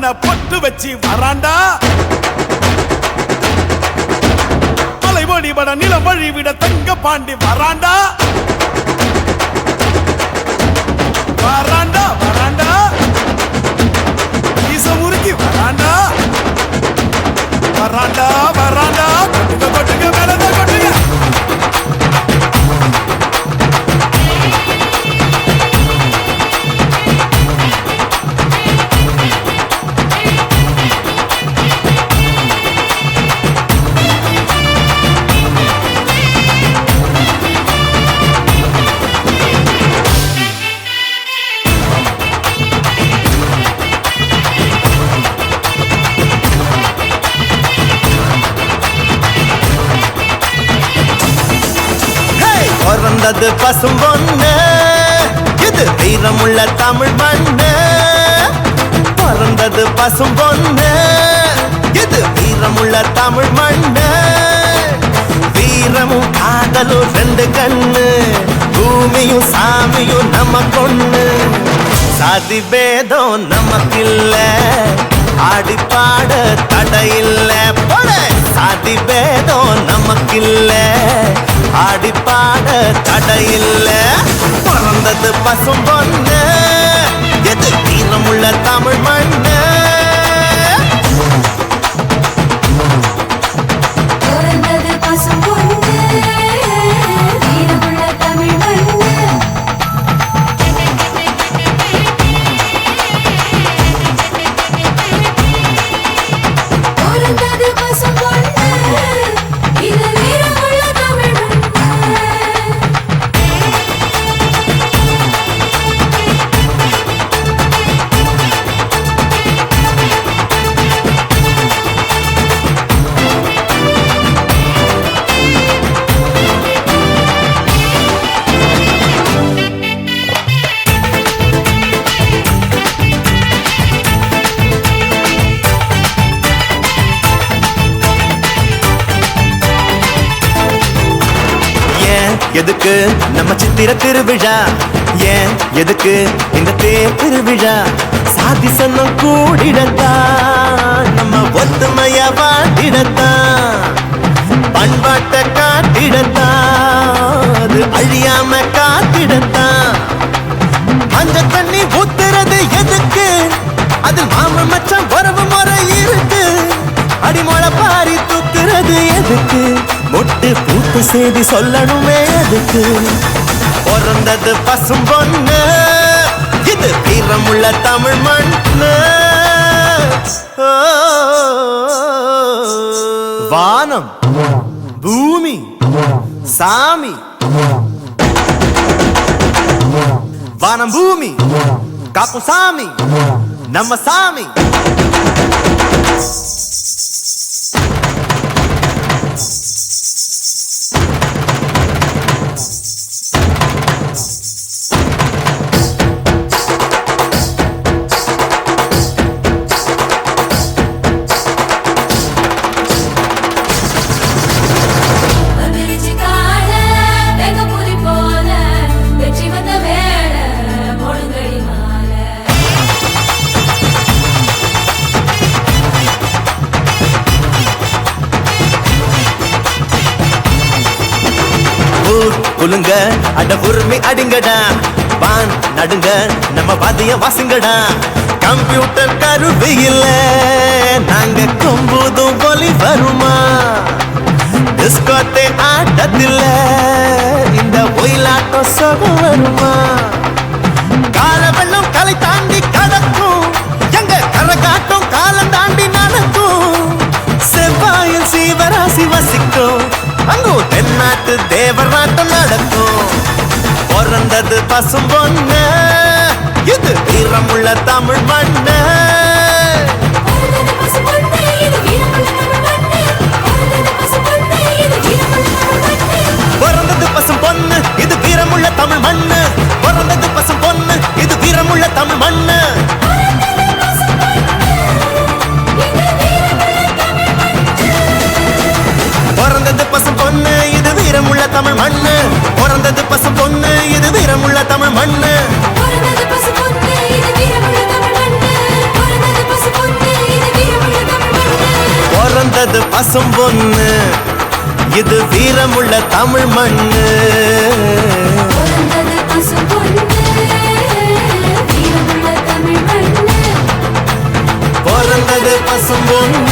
கண்ண பொட்டு வச்சு வராண்டா மலைவழி வட நிலம் வழி விட தங்க பாண்டி வராண்டா வராண்டா வராண்டா ஈச முறுக்கி வராண்டா வராண்டா வராண்டா கொட்டுங்க கொட்டுங்க மேலத கொட்டுங்க பிறந்தது பசும் பொண்ணு இது வீரமுள்ள தமிழ் மண்ணு பிறந்தது பசும் பொண்ணு இது வீரமுள்ள தமிழ் மண்ணு வீரமும் காதலும் ரெண்டு கண்ணு பூமியும் சாமியும் நம்ம கொண்ணு சாதி பேதம் நமக்கில்ல ஆடி பாட தடையில்ல போல சாதி பேதம் நமக்கில்ல ஆடி பாட தடையில்ல பிறந்தது பசும் பொண்ணு எது வீரமுள்ள தமிழ் மண்ணு பிறந்தது பசும் பொண்ணு வீரமுள்ள தமிழ் மண்ணு பிறந்தது பசும் பொண்ணு இது வீரமுள்ள தமிழ் எதுக்கு நம்ம சித்திர திருவிழா ஏன் எதுக்கு இந்த தேர் திருவிழா சாதி சன்னம் கூடிடத்தான் நம்ம ஒத்துமைய வாட்டிடத்தான் பண்பாட்டை காட்டிடத்தான் அது அழியாம காத்திடத்தான் மஞ்ச தண்ணி ஊத்துறது எதுக்கு அது மாம மச்சான் உறவு முறை இருக்கு அடிமொழ பாரி தூக்குறது எதுக்கு மொட்டு பூத்து செய்தி சொல்லணுமே அதுக்கு பிறந்தது பசும் பொண்ணு இது வீரமுள்ள தமிழ் மண்ணு வானம் பூமி சாமி வானம் பூமி காப்பு சாமி நம்ம சாமி குலுங்க அட உரிமை அடிங்கடா வான் நடுங்க நம்ம வாதிய வாசுங்கடா கம்ப்யூட்டர் கருவி இல்ல நாங்க கொம்புதும் ஒலி வருமா டிஸ்கோத்தே ஆட்டத்தில்ல இந்த ஒயிலாட்டம் சொகம் வருமா கால வெள்ளம் கலை தாண்டி கடக்கும் எங்க கரகாட்டம் காலம் தாண்டி நடக்கும் செவ்வாயில் சீவராசி வசிக்கும் அங்கோ தென்னாட்டு தேவராட்டம் நடக்கும் பிறந்தது பசும் பொண்ணு இது வீரமுள்ள தமிழ் மண்ணு பிறந்தது பசும் பொண்ணு இது வீரமுள்ள தமிழ் மண்ணு பிறந்தது பசும் பொண்ணு இது வீரமுள்ள தமிழ் மண்ணு பிறந்தது பசும் பொண்ணு இது வீரமுள்ள தமிழ் மண்ணு பிறந்தது பசும் பொண்ணு இது வீரமுள்ள தமிழ் மண்ணு பிறந்தது பசும் பொண்ணு இது வீரமுள்ள தமிழ் மண்ணு பிறந்தது பசும் பொண்ணு பசும் பொண்ணு இது வீரமுள்ள தமிழ் மண்ணு பிறந்தது பசும் பொண்ணு வீரமுள்ள தமிழ் மண்ணு பிறந்தது பசும் பொண்ணு